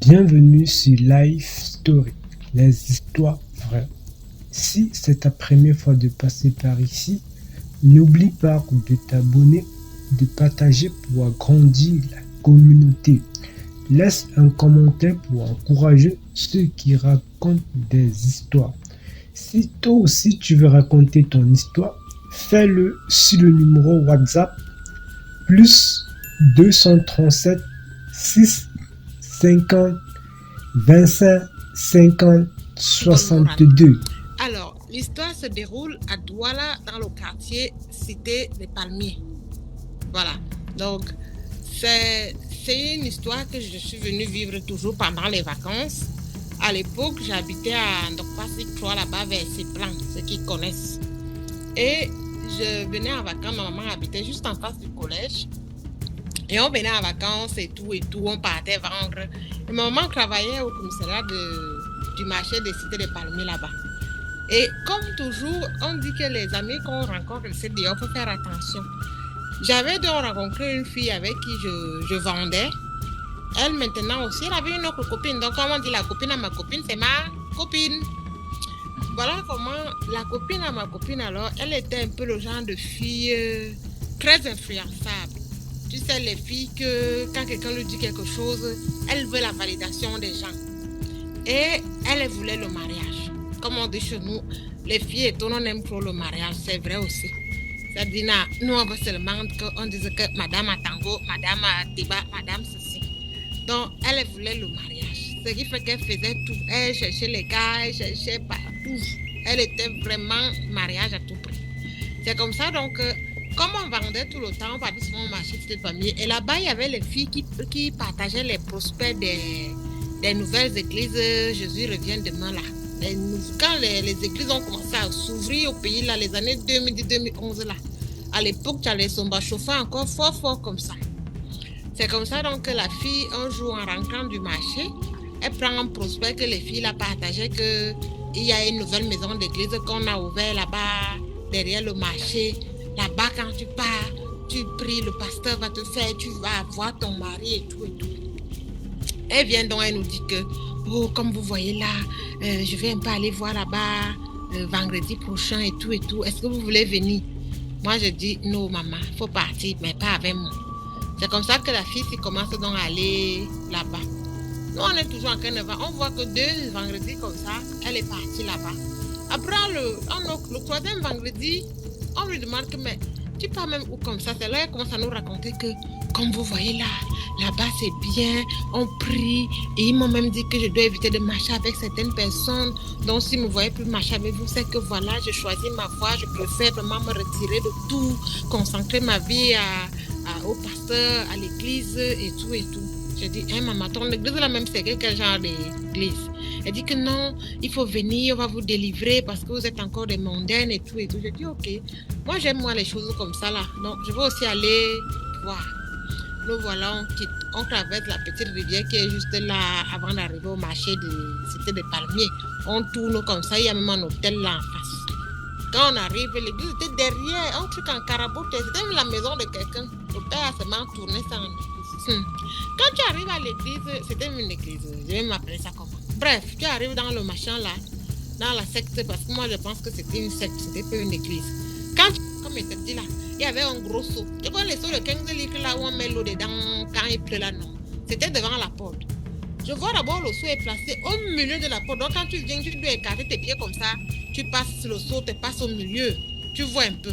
Bienvenue sur Life Story, les histoires vraies. Si c'est ta première fois de passer par ici, n'oublie pas de t'abonner, de partager pour agrandir la communauté. Laisse un commentaire pour encourager ceux qui racontent des histoires. Si toi aussi tu veux raconter ton histoire, fais-le sur le numéro WhatsApp plus 237 6 50 25 50 62. Alors, l'histoire se déroule à Douala, dans le quartier Cité des Palmiers. Voilà. Donc, c'est une histoire que je suis venue vivre toujours pendant les vacances. À l'époque, j'habitais à Ndokpassi 3, là-bas, vers Seplan, ceux qui connaissent. Et je venais en vacances, ma maman habitait juste en face du collège. Et on venait en vacances et tout, on partait vendre. Et ma maman travaillait au commissariat du marché des Cités des Palmiers là-bas. Et comme toujours, on dit que les amis qu'on rencontre, c'est dehors, il faut faire attention. J'avais donc rencontré une fille avec qui je vendais. Elle maintenant aussi, elle avait une autre copine. Donc comme on dit la copine à ma copine, c'est ma copine. Voilà comment la copine à ma copine, alors, elle était un peu le genre de fille très influençable. Tu sais, les filles que quand quelqu'un lui dit quelque chose, elle veut la validation des gens. Et elle voulait le mariage. Comme on dit chez nous, les filles et tout, on aime trop le mariage, c'est vrai aussi. C'est-à-dire, nous, on veut seulement qu'on dise que madame a tango, madame a débat, madame ceci. Donc, elle voulait le mariage. Ce qui fait qu'elle faisait tout. Elle cherchait les gars, elle cherchait partout. Elle était vraiment mariage à tout prix. C'est comme ça, donc, comme on vendait tout le temps, on partait souvent au marché de famille. Et là-bas, il y avait les filles qui partageaient les prospects des nouvelles églises. Jésus revient demain là. Quand les églises ont commencé à s'ouvrir au pays, là, les années 2010-2011, là, à l'époque, tu as les sombas chauffés encore fort comme ça. C'est comme ça donc que la fille, un jour en rentrant du marché, elle prend un prospect que les filles là partageaient qu'il y a une nouvelle maison d'église qu'on a ouvert là-bas, derrière le marché. Là-bas, quand tu pars, tu pries, le pasteur va te faire, tu vas voir ton mari et tout. Elle vient donc, elle nous dit que, oh, comme vous voyez là, je vais un peu aller voir là-bas vendredi prochain et tout. Est-ce que vous voulez venir? Moi, je dis, non, maman, il faut partir, mais pas avec moi. C'est comme ça que la fille commence donc à aller là-bas. Nous, on est toujours en train de voir. On voit que 2 vendredis comme ça, elle est partie là-bas. Après, le 3e vendredi, on lui demande que, mais tu pars même où comme ça? C'est là qu'elle commence à nous raconter que, comme vous voyez là-bas c'est bien, on prie. Et ils m'ont même dit que je dois éviter de marcher avec certaines personnes. Donc, si vous ne me voyez plus marcher avec vous, c'est que voilà, je choisis ma voie, je préfère vraiment me retirer de tout, concentrer ma vie au pasteur, à l'église et tout. Je dis, maman, ton église là même, c'est quel genre d'église? Elle dit que non, il faut venir, on va vous délivrer parce que vous êtes encore des mondaines et tout. Je dis, ok, moi j'aime les choses comme ça là. Donc, je vais aussi aller voir. Nous voilà, on traverse la petite rivière qui est juste là avant d'arriver au marché de Cité des Palmiers. On tourne comme ça, il y a même un hôtel là en face. Quand on arrive, l'église était derrière, un truc en carabote, c'était même la maison de quelqu'un. Le père a seulement tourné ça en église. Quand tu arrives à l'église, c'était une église, je vais m'appeler ça comment. Bref, tu arrives dans le machin là, dans la secte, parce que moi je pense que c'était une secte, c'était pas une église. Comme il te dit là, il y avait un gros seau. Tu vois les seaux de 15 litres là où on met l'eau dedans quand il pleut là, non. C'était devant la porte. Je vois d'abord le seau est placé au milieu de la porte. Donc quand tu viens, tu dois écarter tes pieds comme ça. Tu passes le seau, tu passes au milieu. Tu vois un peu.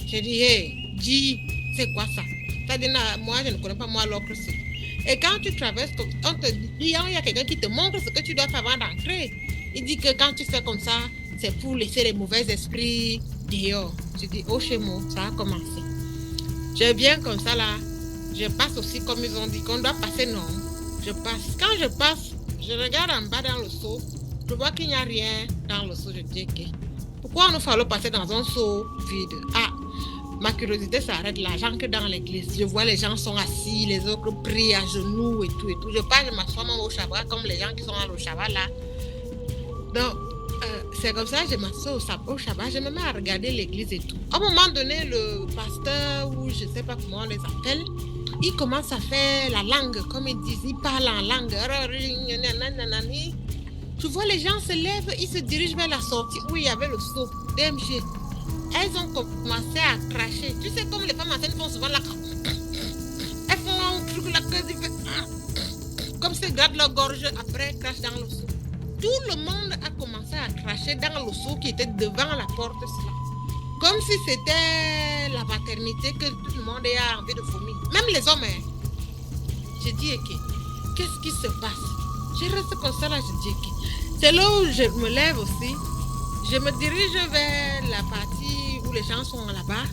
J'ai dit, hey, dis, c'est quoi ça? C'est-à-dire, moi, je ne connais pas moi l'ocre. Et quand tu traverses, on te dit, il y a quelqu'un qui te montre ce que tu dois faire avant d'entrer. Il dit que quand tu fais comme ça, c'est pour laisser les mauvais esprits dehors. Je dis, oh, chez moi, ça a commencé. Je viens comme ça là. Je passe aussi comme ils ont dit qu'on doit passer, non. Je passe. Quand je passe, je regarde en bas dans le seau. Je vois qu'il n'y a rien dans le seau. Je dis, ok. Pourquoi nous fallait passer dans un seau vide? Ah, ma curiosité s'arrête là. J'entre dans l'église. Je vois les gens sont assis, les autres prient à genoux et tout. Je passe, je m'assois même au Shabbat comme les gens qui sont au Shabbat là. Donc, c'est comme ça, je m'assois au Shabbat, je me mets à regarder l'église et tout. À un moment donné, le pasteur, ou je ne sais pas comment on les appelle, il commence à faire la langue, comme ils disent, il parle en langue. Tu vois, les gens se lèvent, ils se dirigent vers la sortie où il y avait le seau DMG. Elles ont commencé à cracher. Tu sais, comme les femmes enceintes font souvent la... Elles font un truc là que... Comme si elles grattent leur gorge, après elles crachent dans le seau. Tout le monde a commencé à cracher dans le seau qui était devant la porte. Comme si c'était la maternité que tout le monde a envie de vomir. Même les hommes. Je dis, ok, qu'est-ce qui se passe? Je reste comme ça là, je dis, ok. C'est là où je me lève aussi. Je me dirige vers la partie où les gens sont là-bas.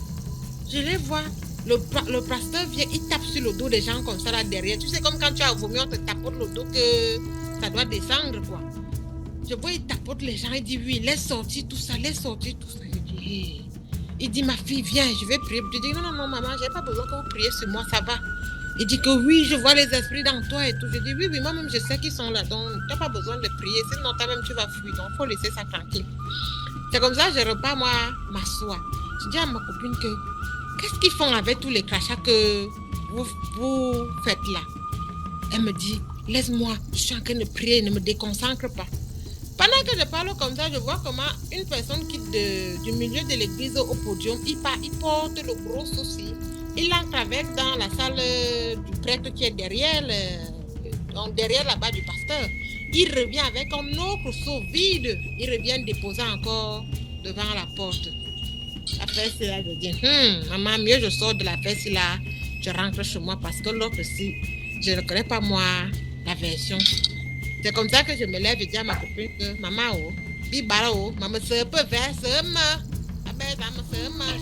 Je les vois. Le pasteur vient, il tape sur le dos des gens comme ça là derrière. Tu sais, comme quand tu as vomi, on te tapote le dos que ça doit descendre, quoi. Je vois, il tapote les gens, il dit oui, laisse sortir tout ça, laisse sortir tout ça. Je dis, hey. Il dit, ma fille, viens, je vais prier. Je dis, non, maman, j'ai pas besoin que vous priez sur moi, ça va. Il dit que oui, je vois les esprits dans toi et tout. Je dis, oui, moi-même, je sais qu'ils sont là, donc tu n'as pas besoin de prier, sinon toi-même, tu vas fuir, donc il faut laisser ça tranquille. C'est comme ça, je repars, moi, m'asseoir. Je dis à ma copine que, qu'est-ce qu'ils font avec tous les crachats que vous faites là? Elle me dit, laisse-moi, je suis en train de prier, ne me déconcentre pas. Pendant que je parle comme ça, je vois comment une personne quitte du milieu de l'église au podium, il porte le gros souci. Il entre avec dans la salle du prêtre qui est derrière là-bas du pasteur. Il revient avec un autre seau vide. Il revient déposer encore devant la porte. La fesse là, je dis, maman, mieux je sors de la fesse là, je rentre chez moi parce que l'autre-ci, je ne connais pas moi la version. C'est comme ça que je me lève et dis à ma copine que maman, maman, c'est peu vers ce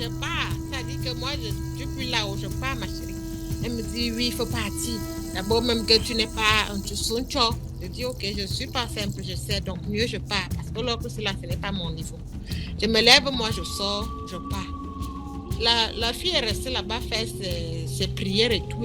je pars. Ça dit que moi, je suis plus là-haut, je pars, ma chérie. Elle me dit, oui, il faut partir. D'abord, même que tu n'es pas un tchou. Je dis, ok, je ne suis pas simple, je sais, donc mieux je pars. Parce que l'autre, ce n'est pas mon niveau. Je me lève, moi, je sors, je pars. La fille est restée là-bas, faire ses prières et tout.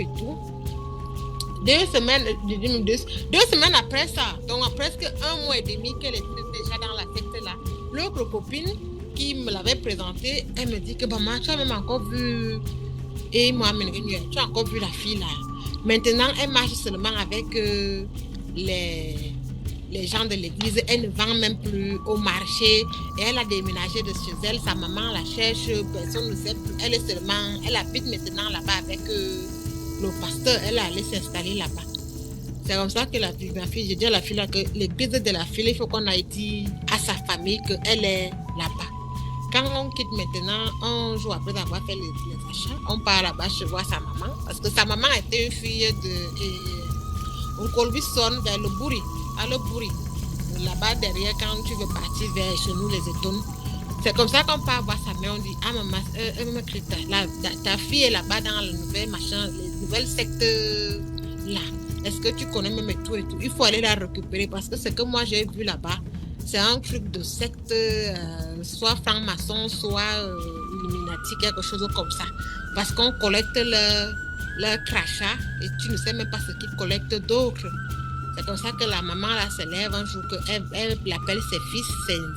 2 semaines après ça, donc presque 1 mois et demi qu'elle était déjà dans la secte là, l'autre copine qui me l'avait présentée, elle me dit que maman, tu as même encore vu, et moi, tu as encore vu la fille là. Maintenant, elle marche seulement avec les gens de l'église, elle ne vend même plus au marché et elle a déménagé de chez elle, sa maman la cherche, personne ne sait plus, elle habite maintenant là-bas avec le pasteur, elle est allée s'installer là-bas. C'est comme ça que ma fille, j'ai dit à la fille là que l'église de la fille, il faut qu'on aille dire à sa famille qu'elle est là-bas. Quand on quitte maintenant, un jour après avoir fait les achats, on part là-bas, je vois sa maman, parce que sa maman était une fille de... On colbit sonne vers le Bouri, à le Bouri. Là-bas derrière, quand tu veux partir vers chez nous, les étonnes. C'est comme ça qu'on part voir sa mère, on dit, ah maman, ta fille est là-bas dans le nouvel machin, les nouvelles sectes là. Est-ce que tu connais même tout et tout? Il faut aller la récupérer parce que ce que moi j'ai vu là-bas, c'est un truc de secte, soit franc-maçon, soit Illuminati, quelque chose comme ça. Parce qu'on collecte leur crachat et tu ne sais même pas ce qu'ils collectent d'autres. C'est comme ça que la maman là se lève un jour qu'elle appelle ses fils,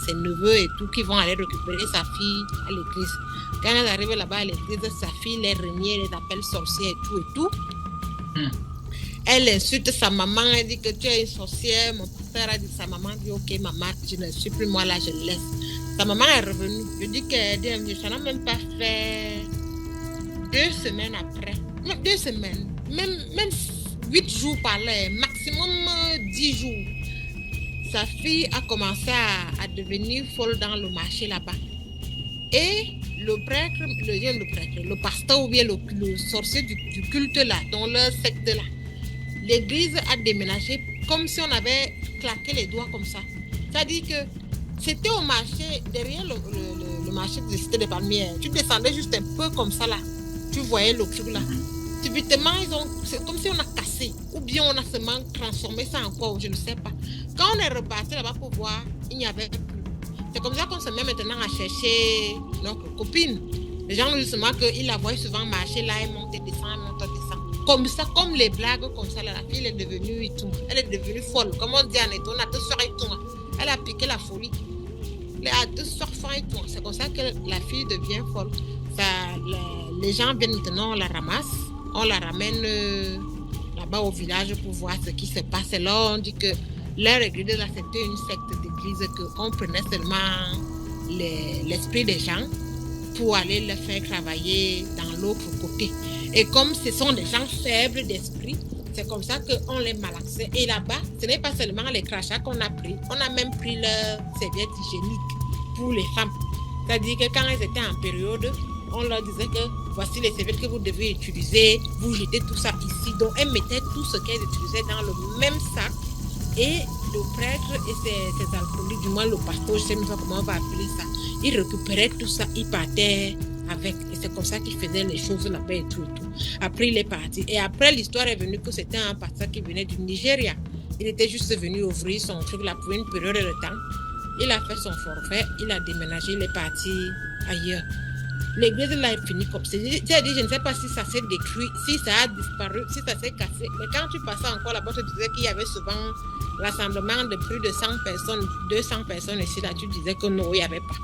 ses neveux et tout qui vont aller récupérer sa fille à l'église. Quand elle arrive là-bas à l'église, sa fille les renie, les appelle sorcières et tout. Elle insulte sa maman, elle dit que tu es une sorcière. Mon pasteur a dit, sa maman dit, ok maman, je ne suis plus moi là, je laisse. Sa maman est revenue. Je dis que ça n'a même pas fait 2 semaines après. Non, 2 semaines. Même 8 jours par là, maximum 10 jours. Sa fille a commencé à devenir folle dans le marché là-bas. Et le pasteur ou bien le sorcier du culte là, dans leur secte là, l'église a déménagé comme si on avait claqué les doigts comme ça. C'est-à-dire que c'était au marché, derrière le marché de la Cité des Palmières. Tu descendais juste un peu comme ça là. Tu voyais le truc là. Subitement, c'est comme si on a cassé. Ou bien on a seulement transformé ça en quoi, je ne sais pas. Quand on est reparti là-bas pour voir, il n'y avait plus. C'est comme ça qu'on se met maintenant à chercher notre copine. Les gens nous disent seulement qu'ils la voient souvent marcher là, elle monte et descend, Comme ça, comme les blagues comme ça, là, la fille est devenue folle. Comme on dit en éton, on a 2 soirs et tout. Elle a piqué la folie. Elle a 2 soirs et tout. C'est comme ça que la fille devient folle. Ça, les gens viennent maintenant, on la ramasse. on la ramène là-bas au village pour voir ce qui se passe. Et là, on dit que leur église, là, c'était une secte d'église, qu'on prenait seulement l'esprit des gens pour aller les faire travailler dans l'autre côté. Et comme ce sont des gens faibles d'esprit, c'est comme ça qu'on les malaxait. Et là-bas, ce n'est pas seulement les crachats qu'on a pris, on a même pris leurs serviettes hygiéniques pour les femmes. C'est-à-dire que quand elles étaient en période, on leur disait que voici les serviettes que vous devez utiliser, vous jetez tout ça ici. Donc elles mettaient tout ce qu'elles utilisaient dans le même sac. Et le prêtre et ses alcooliques, du moins le pasteur, je ne sais même pas comment on va appeler ça, il récupérait tout ça, il partait avec. Et c'est comme ça qu'il faisait les choses là-bas et tout. Après, il est parti. Et après, l'histoire est venue que c'était un pasteur qui venait du Nigeria. Il était juste venu ouvrir son truc là pour une période de temps. Il a fait son forfait, il a déménagé, il est parti ailleurs. L'église là est finie comme ça. C'est-à-dire, je ne sais pas si ça s'est détruit, si ça a disparu, si ça s'est cassé. Mais quand tu passais encore là-bas, tu disais qu'il y avait souvent rassemblement de plus de 100 personnes, 200 personnes ici, là, tu disais que non, il n'y avait pas.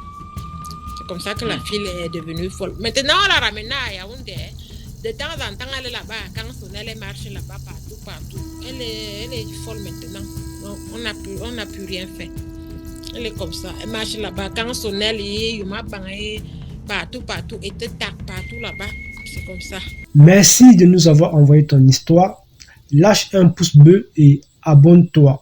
C'est comme ça que la fille est devenue folle. Maintenant, on la ramène à Yaoundé. De temps en temps, elle est là-bas. Quand elle marche là-bas, partout. Elle est folle maintenant. On n'a plus rien fait. Elle est comme ça. Elle marche là-bas. Quand elle est partout, et te tape partout là-bas. C'est comme ça. Merci de nous avoir envoyé ton histoire. Lâche un pouce bleu et abonne-toi.